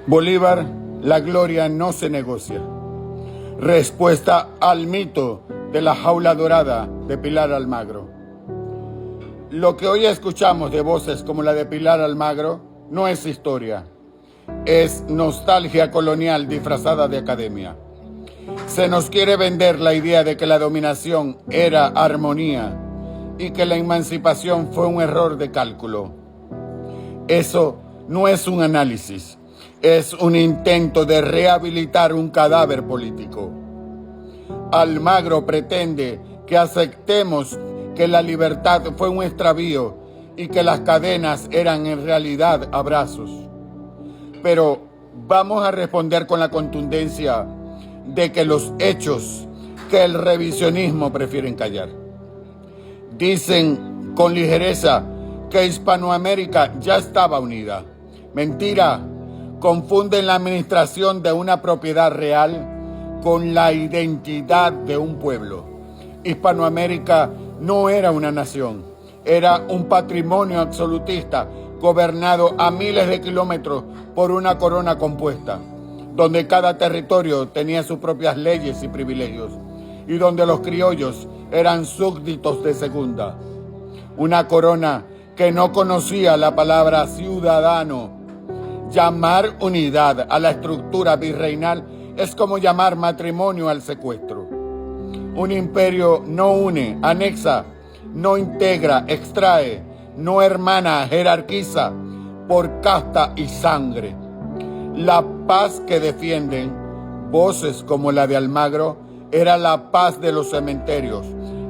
Bolívar, la gloria no se negocia. Respuesta al mito de la jaula dorada de Pilar Almagro. Lo que hoy escuchamos de voces como la de Pilar Almagro no es historia, es nostalgia colonial disfrazada de academia. Se nos quiere vender la idea de que la dominación era armonía y que la emancipación fue un error de cálculo. Eso no es un análisis, es un intento de rehabilitar un cadáver político. Almagro pretende que aceptemos que la libertad fue un extravío y que las cadenas eran en realidad abrazos. Pero vamos a responder con la contundencia de que los hechos, que el revisionismo prefieren callar. Dicen con ligereza que Hispanoamérica ya estaba unida. Mentira, confunden la administración de una propiedad real con la identidad de un pueblo. Hispanoamérica no era una nación, era un patrimonio absolutista gobernado a miles de kilómetros por una corona compuesta, donde cada territorio tenía sus propias leyes y privilegios, y donde los criollos eran súbditos de segunda. Una corona que no conocía la palabra ciudadano. Llamar unidad a la estructura virreinal es como llamar matrimonio al secuestro. Un imperio no une, anexa, no integra, extrae, no hermana, jerarquiza por casta y sangre. La paz que defienden voces como la de Almagro era la paz de los cementerios,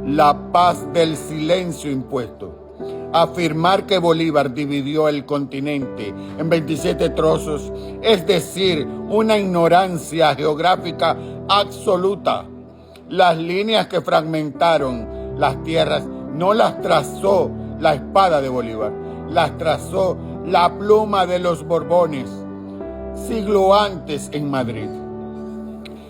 la paz del silencio impuesto. Afirmar que Bolívar dividió el continente en 27 trozos, es decir, una ignorancia geográfica absoluta. Las líneas que fragmentaron las tierras no las trazó la espada de Bolívar, las trazó la pluma de los Borbones, siglo antes en Madrid.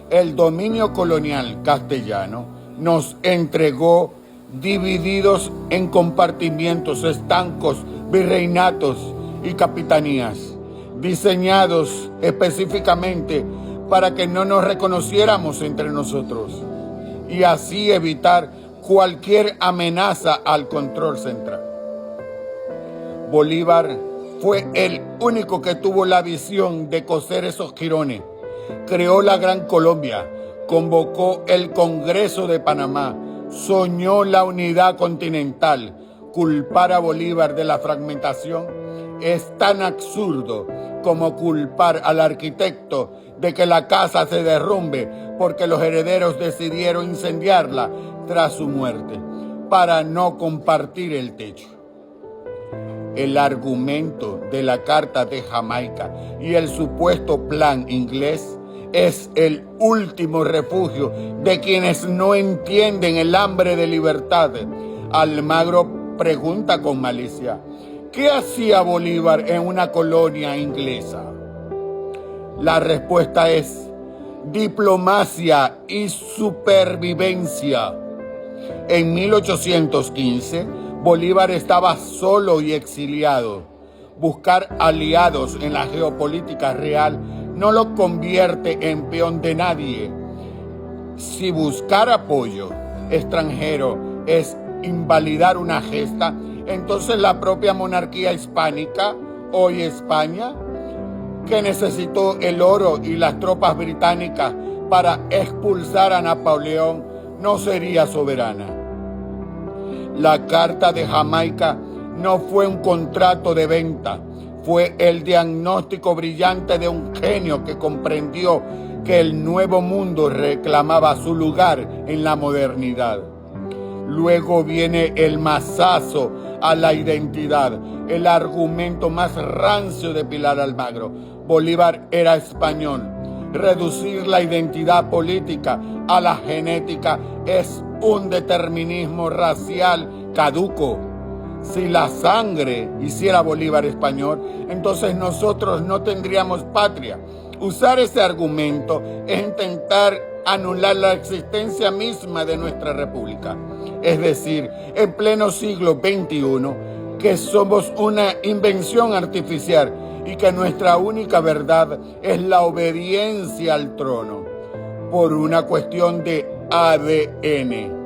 El dominio colonial castellano nos entregó divididos en compartimientos estancos, virreinatos y capitanías, diseñados específicamente para que no nos reconociéramos entre nosotros y así evitar cualquier amenaza al control central. Bolívar fue el único que tuvo la visión de coser esos jirones. Creó la Gran Colombia, convocó el Congreso de Panamá, soñó la unidad continental. Culpar a Bolívar de la fragmentación es tan absurdo como culpar al arquitecto de que la casa se derrumbe porque los herederos decidieron incendiarla tras su muerte para no compartir el techo. El argumento de la Carta de Jamaica y el supuesto plan inglés es el último refugio de quienes no entienden el hambre de libertad. Almagro pregunta con malicia: ¿qué hacía Bolívar en una colonia inglesa? La respuesta es diplomacia y supervivencia. En 1815, Bolívar estaba solo y exiliado. Buscar aliados en la geopolítica real no lo convierte en peón de nadie. Si buscar apoyo extranjero es invalidar una gesta, entonces la propia monarquía hispánica, hoy España, que necesitó el oro y las tropas británicas para expulsar a Napoleón, no sería soberana. La Carta de Jamaica no fue un contrato de venta, fue el diagnóstico brillante de un genio que comprendió que el nuevo mundo reclamaba su lugar en la modernidad. Luego viene el mazazo a la identidad, el argumento más rancio de Pilar Almagro. Bolívar era español. Reducir la identidad política a la genética es un determinismo racial caduco. Si la sangre hiciera Bolívar español, entonces nosotros no tendríamos patria. Usar ese argumento es intentar anular la existencia misma de nuestra república. Es decir, en pleno siglo XXI, que somos una invención artificial y que nuestra única verdad es la obediencia al trono, por una cuestión de ADN.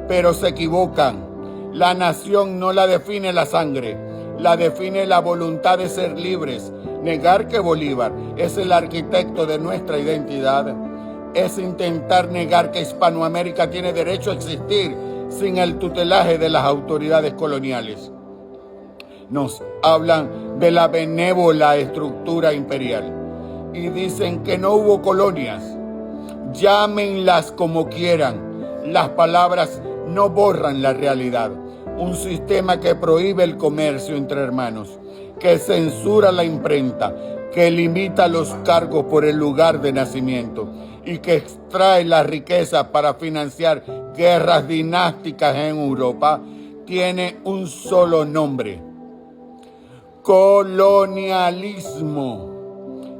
Pero se equivocan. La nación no la define la sangre, la define la voluntad de ser libres. Negar que Bolívar es el arquitecto de nuestra identidad es intentar negar que Hispanoamérica tiene derecho a existir sin el tutelaje de las autoridades coloniales. Nos hablan de la benévola estructura imperial y dicen que no hubo colonias. Llámenlas como quieran, las palabras no borran la realidad. Un sistema que prohíbe el comercio entre hermanos, que censura la imprenta, que limita los cargos por el lugar de nacimiento y que extrae la riqueza para financiar guerras dinásticas en Europa, tiene un solo nombre: colonialismo.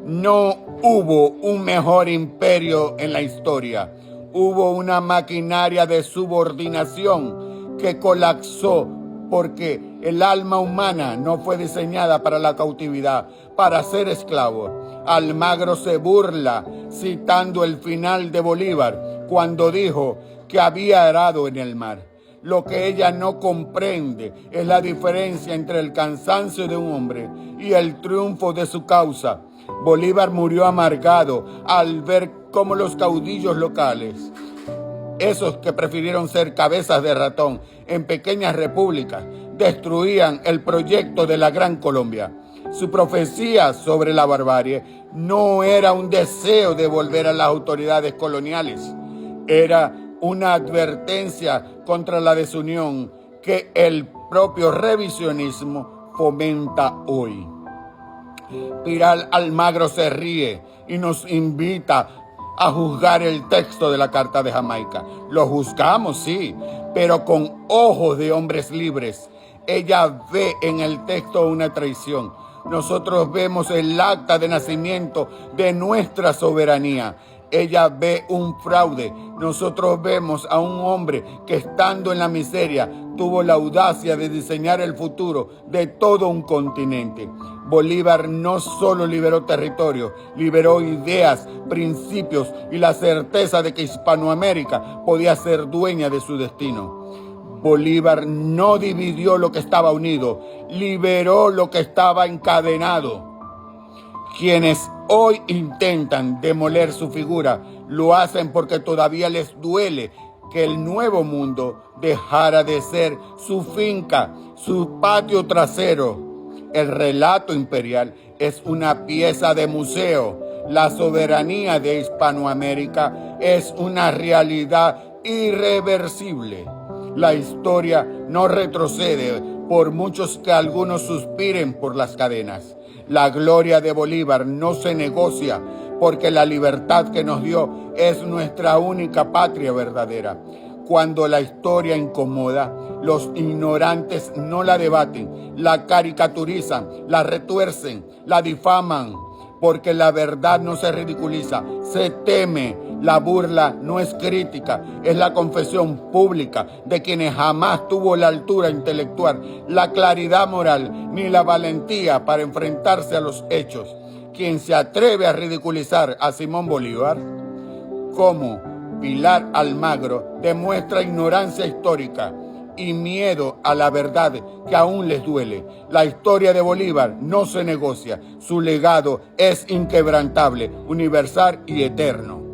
No hubo un mejor imperio en la historia. Hubo una maquinaria de subordinación que colapsó porque el alma humana no fue diseñada para la cautividad, para ser esclavo. Almagro se burla citando el final de Bolívar cuando dijo que había arado en el mar. Lo que ella no comprende es la diferencia entre el cansancio de un hombre y el triunfo de su causa. Bolívar murió amargado al ver cómo los caudillos locales, esos que prefirieron ser cabezas de ratón en pequeñas repúblicas, destruían el proyecto de la Gran Colombia. Su profecía sobre la barbarie no era un deseo de volver a las autoridades coloniales, era una advertencia contra la desunión que el propio revisionismo fomenta hoy. Piral Almagro se ríe y nos invita a juzgar el texto de la Carta de Jamaica. Lo juzgamos, sí, pero con ojos de hombres libres. Ella ve en el texto una traición. Nosotros vemos el acta de nacimiento de nuestra soberanía. Ella ve un fraude. Nosotros vemos a un hombre que, estando en la miseria, tuvo la audacia de diseñar el futuro de todo un continente. Bolívar no solo liberó territorio, liberó ideas, principios y la certeza de que Hispanoamérica podía ser dueña de su destino. Bolívar no dividió lo que estaba unido, liberó lo que estaba encadenado. Quienes hoy intentan demoler su figura lo hacen porque todavía les duele que el nuevo mundo dejara de ser su finca, su patio trasero. El relato imperial es una pieza de museo. La soberanía de Hispanoamérica es una realidad irreversible. La historia no retrocede, por muchos que algunos suspiren por las cadenas. La gloria de Bolívar no se negocia, porque la libertad que nos dio es nuestra única patria verdadera. Cuando la historia incomoda, los ignorantes no la debaten, la caricaturizan, la retuercen, la difaman, porque la verdad no se ridiculiza, se teme. La burla no es crítica, es la confesión pública de quienes jamás tuvo la altura intelectual, la claridad moral, ni la valentía para enfrentarse a los hechos. Quien se atreve a ridiculizar a Simón Bolívar, como Pilar Almagro, demuestra ignorancia histórica y miedo a la verdad que aún les duele. La historia de Bolívar no se negocia, su legado es inquebrantable, universal y eterno.